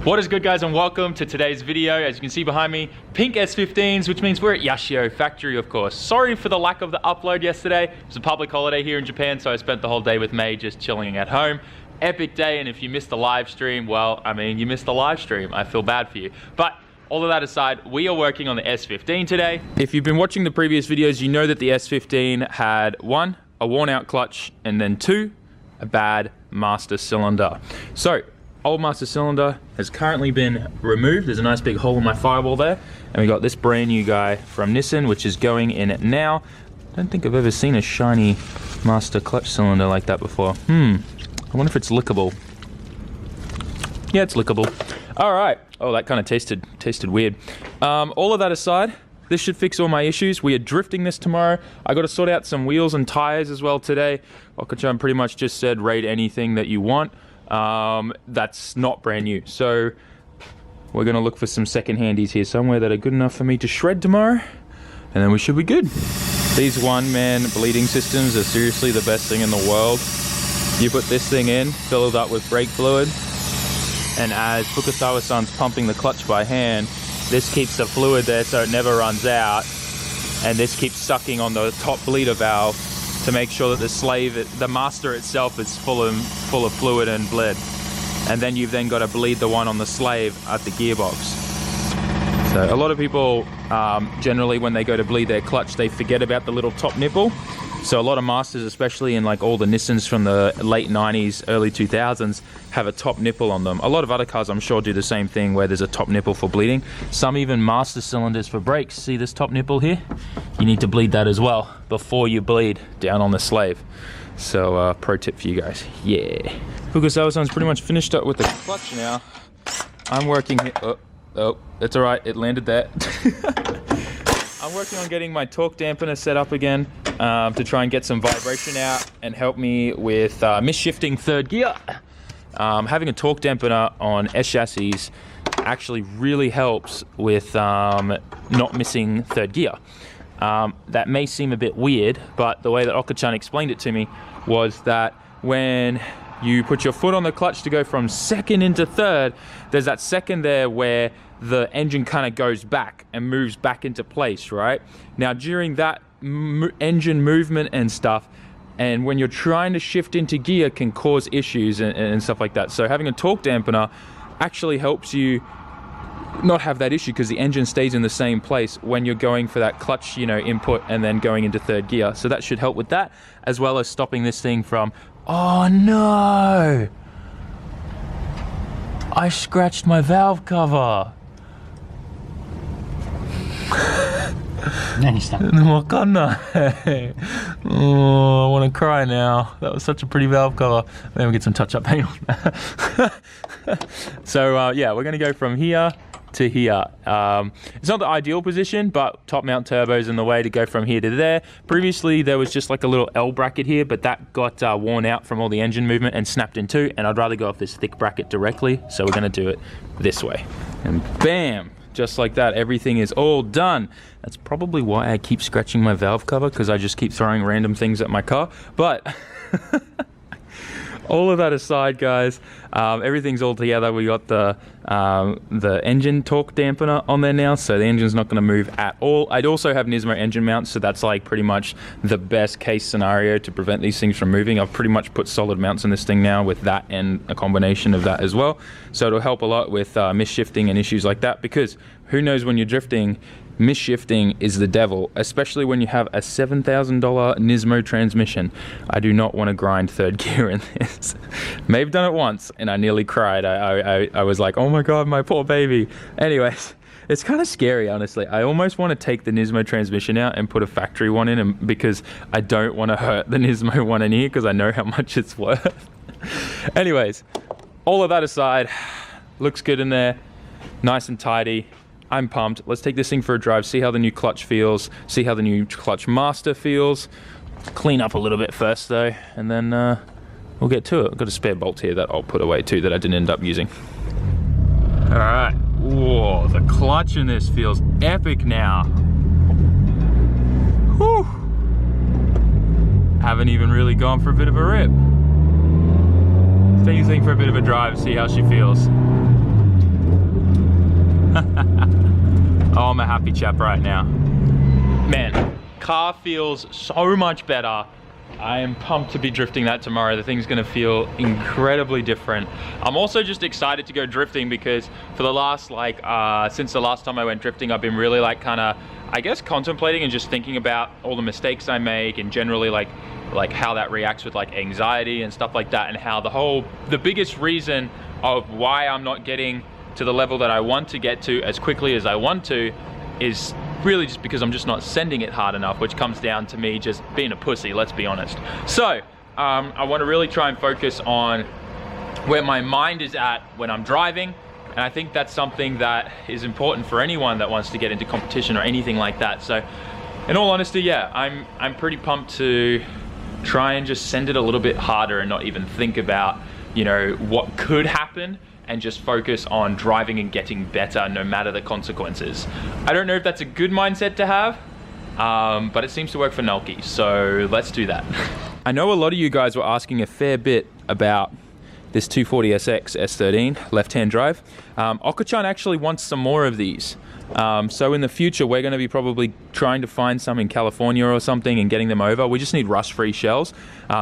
What is good, guys, and welcome to today's video. As you can see behind me, pink S15s, which means we're at Yashio factory, of course. Sorry for the lack of the upload yesterday. It was a public holiday here in Japan, so I spent the whole day with May just chilling at home. Epic day, and if you missed the live stream, well, I mean, you missed the live stream. I feel bad for you. But all of that aside, we are working on the S15 today. If you've been watching the previous videos, you know that the S15 had 1, a worn out clutch, and then 2, a bad master cylinder. So, old master cylinder has currently been removed. There's a nice big hole in my firewall there. And we got this brand new guy from Nismo, which is going in it now. I don't think I've ever seen a shiny master clutch cylinder like that before. I wonder if it's lickable. Yeah, it's lickable. All right. Oh, that kind of tasted weird. All of that aside, this should fix all my issues. We are drifting this tomorrow. I got to sort out some wheels and tires as well today. OKAJUKU pretty much just said rate anything that you want. That's not brand new, so we're gonna look for some second handies here somewhere that are good enough for me to shred tomorrow, and then we should be good. These one-man bleeding systems are seriously the best thing in the world. You put this thing in, fill it up with brake fluid, and as Fukasawa-san's pumping the clutch by hand, this keeps the fluid there so it never runs out, and this keeps sucking on the top bleeder valve to make sure that the master itself is full of fluid and bled. And then you've then got to bleed the one on the slave at the gearbox. So a lot of people, generally when they go to bleed their clutch, they forget about the little top nipple. So a lot of masters, especially in like all the Nissans from the late 90s, early 2000s, have a top nipple on them. A lot of other cars, I'm sure, do the same thing where there's a top nipple for bleeding. Some even master cylinders for brakes. See this top nipple here? You need to bleed that as well before you bleed down on the slave. So pro tip for you guys. Yeah. Fukasawa-san's pretty much finished up with the clutch now. I'm working here. Oh, that's all right. It landed there. I'm working on getting my torque dampener set up again to try and get some vibration out and help me with misshifting third gear. Having a torque dampener on S chassis actually really helps with not missing third gear. That may seem a bit weird, but the way that OKAJUKU explained it to me was that when you put your foot on the clutch to go from second into third, there's that second there where the engine kind of goes back and moves back into place, right? Now, during that engine movement and stuff, and when you're trying to shift into gear, can cause issues and stuff like that. So having a torque dampener actually helps you not have that issue because the engine stays in the same place when you're going for that clutch, input and then going into third gear. So that should help with that, as well as stopping this thing from, oh no, I scratched my valve cover. Oh, I want to cry now. That was such a pretty valve cover. Maybe we'll get some touch up. Hang on. So yeah, we're going to go from here to here. It's not the ideal position, but top mount turbo's in the way to go from here to there. Previously there was just like a little L bracket here, but that got worn out from all the engine movement and snapped in two, and I'd rather go off this thick bracket directly, so we're going to do it this way. And bam! Just like that, everything is all done. That's probably why I keep scratching my valve cover, because I just keep throwing random things at my car. But all of that aside, guys, everything's all together. We got the engine torque dampener on there now, so the engine's not going to move at all. I'd also have Nismo engine mounts, so that's like pretty much the best case scenario to prevent these things from moving. I've pretty much put solid mounts in this thing now with that and a combination of that as well. So it'll help a lot with misshifting and issues like that, because who knows, when you're drifting, misshifting is the devil, especially when you have a $7,000 Nismo transmission. I do not want to grind third gear in this. May have done it once and I nearly cried. I was like, oh my god, my poor baby. Anyways, it's kind of scary, honestly. I almost want to take the Nismo transmission out and put a factory one in, and because I don't want to hurt the Nismo one in here, because I know how much it's worth. Anyways, all of that aside, looks good in there, nice and tidy. I'm pumped. Let's take this thing for a drive, see how the new clutch feels, see how the new clutch master feels. Clean up a little bit first though, and then we'll get to it. I've got a spare bolt here that I'll put away too that I didn't end up using. All right. Whoa, the clutch in this feels epic now. Whew. Haven't even really gone for a bit of a rip. Take this thing for a bit of a drive, see how she feels. Oh, I'm a happy chap right now. Man, car feels so much better. I am pumped to be drifting that tomorrow. The thing's gonna feel incredibly different. I'm also just excited to go drifting because for the last, since the last time I went drifting, I've been really kinda, I guess, contemplating and just thinking about all the mistakes I make and generally like how that reacts with anxiety and stuff like that, and how the biggest reason of why I'm not getting to the level that I want to get to as quickly as I want to is really just because I'm just not sending it hard enough, which comes down to me just being a pussy, let's be honest. So I want to really try and focus on where my mind is at when I'm driving, and I think that's something that is important for anyone that wants to get into competition or anything like that. So in all honesty, yeah, I'm pretty pumped to try and just send it a little bit harder and not even think about, you know, what could happen, and just focus on driving and getting better no matter the consequences. I don't know if that's a good mindset to have, but it seems to work for Nulky, so let's do that. I know a lot of you guys were asking a fair bit about this 240SX S13 left-hand drive. OKAJUKU actually wants some more of these. So in the future, we're going to be probably trying to find some in California or something and getting them over. We just need rust-free shells.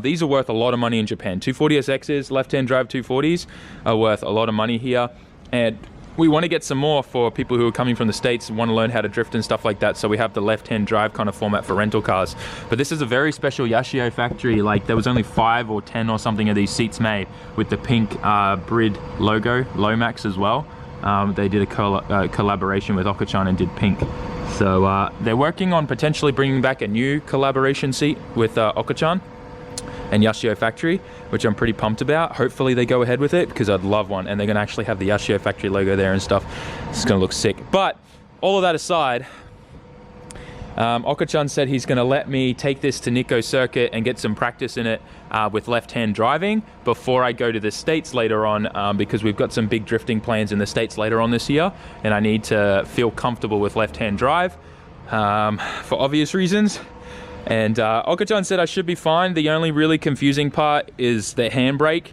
These are worth a lot of money in Japan. 240SXs, left-hand drive 240s, are worth a lot of money here. And we want to get some more for people who are coming from the States and want to learn how to drift and stuff like that. So we have the left-hand drive kind of format for rental cars. But this is a very special Yashio factory. There was only 5 or 10 or something of these seats made with the pink Brid logo, Lomax as well. They did a collaboration with OKAJUKU and did pink. So they're working on potentially bringing back a new collaboration seat with OKAJUKU and Yashio factory, which I'm pretty pumped about. Hopefully they go ahead with it because I'd love one, and they're going to actually have the Yashio factory logo there and stuff. It's going to look sick. But all of that aside, OKAJUKU said he's going to let me take this to Nikko circuit and get some practice in it with left-hand driving before I go to the States later on, because we've got some big drifting plans in the States later on this year, and I need to feel comfortable with left-hand drive for obvious reasons. And OKAJUKU said I should be fine. The only really confusing part is the handbrake.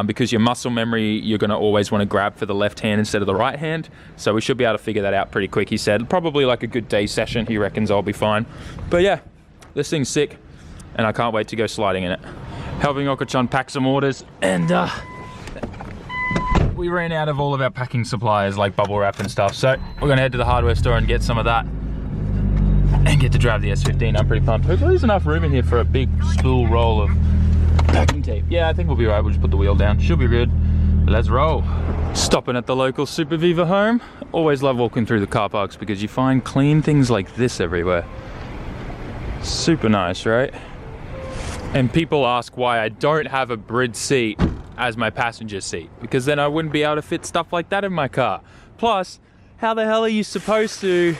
Because your muscle memory, you're going to always want to grab for the left hand instead of the right hand. So we should be able to figure that out pretty quick, he said. Probably like a good day session, he reckons I'll be fine. But yeah, this thing's sick, and I can't wait to go sliding in it. Helping OKAJUKU pack some orders, and we ran out of all of our packing supplies, like bubble wrap and stuff. So we're going to head to the hardware store and get some of that, and get to drive the S15. I'm pretty pumped. Hopefully there's enough room in here for a big spool roll of packing tape. Yeah, I think we'll be right. We'll just put the wheel down. Should be good. Let's roll. Stopping at the local Super Viva home. Always love walking through the car parks because you find clean things like this everywhere. Super nice, right? And people ask why I don't have a Brid seat as my passenger seat, because then I wouldn't be able to fit stuff like that in my car. Plus, how the hell are you supposed to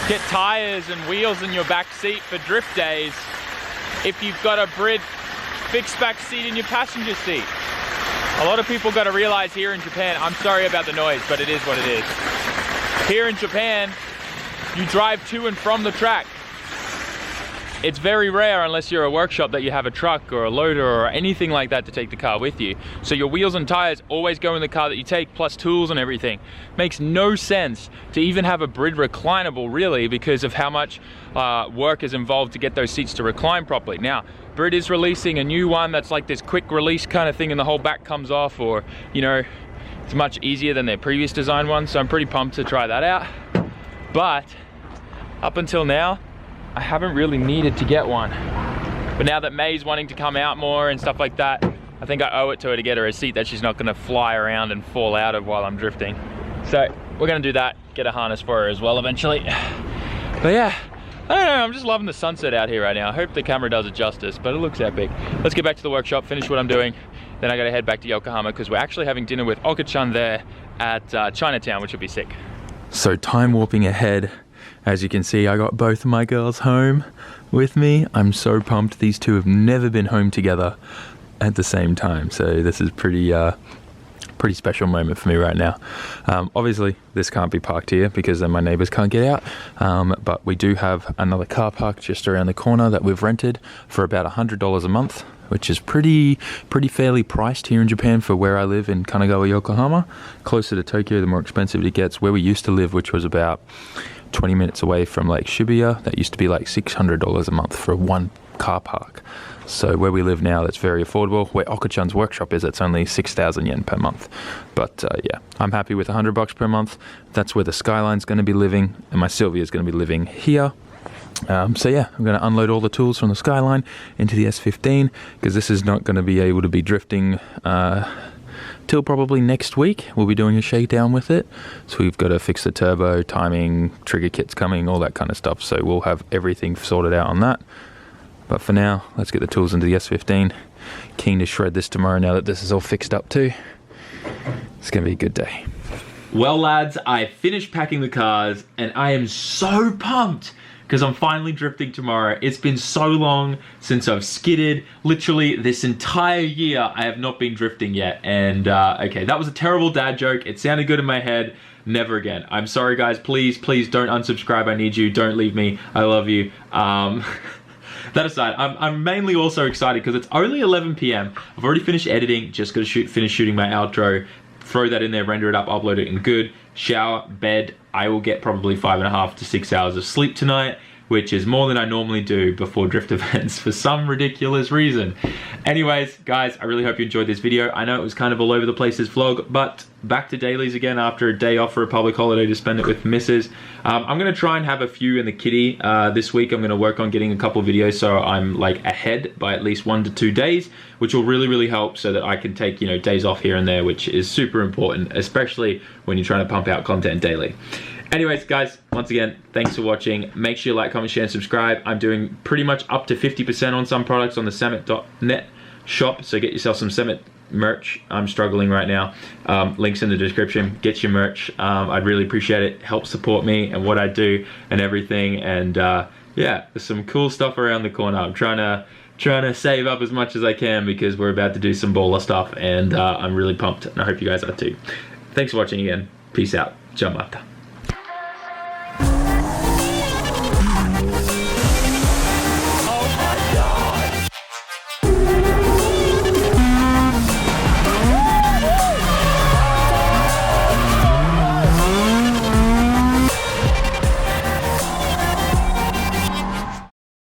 get tires and wheels in your back seat for drift days if you've got a Brid fixed back seat in your passenger seat? A lot of people got to realize here in Japan, I'm sorry about the noise, but it is what it is. Here in Japan, you drive to and from the track. It's very rare, unless you're a workshop, that you have a truck or a loader or anything like that to take the car with you. So your wheels and tires always go in the car that you take, plus tools and everything. Makes no sense to even have a Brid reclinable, really, because of how much work is involved to get those seats to recline properly. Now, Brid is releasing a new one that's like this quick release kind of thing, and the whole back comes off, or, you know, it's much easier than their previous design one. So I'm pretty pumped to try that out. But up until now, I haven't really needed to get one. But now that May's wanting to come out more and stuff like that, I think I owe it to her to get her a seat that she's not gonna fly around and fall out of while I'm drifting. So we're gonna do that, get a harness for her as well eventually. But yeah, I don't know, I'm just loving the sunset out here right now. I hope the camera does it justice, but it looks epic. Let's get back to the workshop, finish what I'm doing. Then I gotta head back to Yokohama because we're actually having dinner with OKAJUKU there at Chinatown, which will be sick. So time warping ahead. As you can see, I got both of my girls home with me. I'm so pumped. These two have never been home together at the same time. So this is pretty special moment for me right now. Obviously, this can't be parked here because then my neighbors can't get out. But we do have another car park just around the corner that we've rented for about $100 a month, which is pretty fairly priced here in Japan for where I live in Kanagawa, Yokohama. Closer to Tokyo, the more expensive it gets. Where we used to live, which was about 20 minutes away from Lake Shibuya. That used to be like $600 a month for one car park. So where we live now, that's very affordable. Where Okachan's workshop is, it's only 6,000 yen per month. But yeah, I'm happy with $100 per month. That's where the Skyline's going to be living, and my Silvia is going to be living here. So yeah, I'm going to unload all the tools from the Skyline into the S15, because this is not going to be able to be drifting till probably next week. We'll be doing a shakedown with it. So we've got to fix the turbo, timing, trigger kits coming, all that kind of stuff. So we'll have everything sorted out on that. But for now, let's get the tools into the S15. Keen to shred this tomorrow now that this is all fixed up too. It's going to be a good day. Well lads, I finished packing the cars and I am so pumped because I'm finally drifting tomorrow. It's been so long since I've skidded. Literally this entire year I have not been drifting yet. And okay, that was a terrible dad joke. It sounded good in my head. Never again. I'm sorry guys, please don't unsubscribe. I need you. Don't leave me. I love you. That aside, I'm mainly also excited because it's only 11 p.m. I've already finished editing, just got to finish shooting my outro, throw that in there, render it up, upload it in good, shower, bed. I will get probably 5.5 to 6 hours of sleep tonight, which is more than I normally do before drift events for some ridiculous reason. Anyways, guys, I really hope you enjoyed this video. I know it was kind of all over the place, this vlog, but back to dailies again after a day off for a public holiday to spend it with missus. I'm going to try and have a few in the kitty this week. I'm going to work on getting a couple of videos so I'm like ahead by at least 1 to 2 days, which will really help so that I can take, you know, days off here and there, which is super important, especially when you're trying to pump out content daily. Anyways, guys, once again, thanks for watching. Make sure you like, comment, share, and subscribe. I'm doing pretty much up to 50% on some products on the SAMMIT.net shop, so get yourself some SAMMIT merch. I'm struggling right now. Links in the description. Get your merch. I'd really appreciate it. Help support me and what I do and everything. And yeah, there's some cool stuff around the corner. I'm trying to save up as much as I can because we're about to do some baller stuff, and I'm really pumped, and I hope you guys are too. Thanks for watching again. Peace out. Ciao, mata.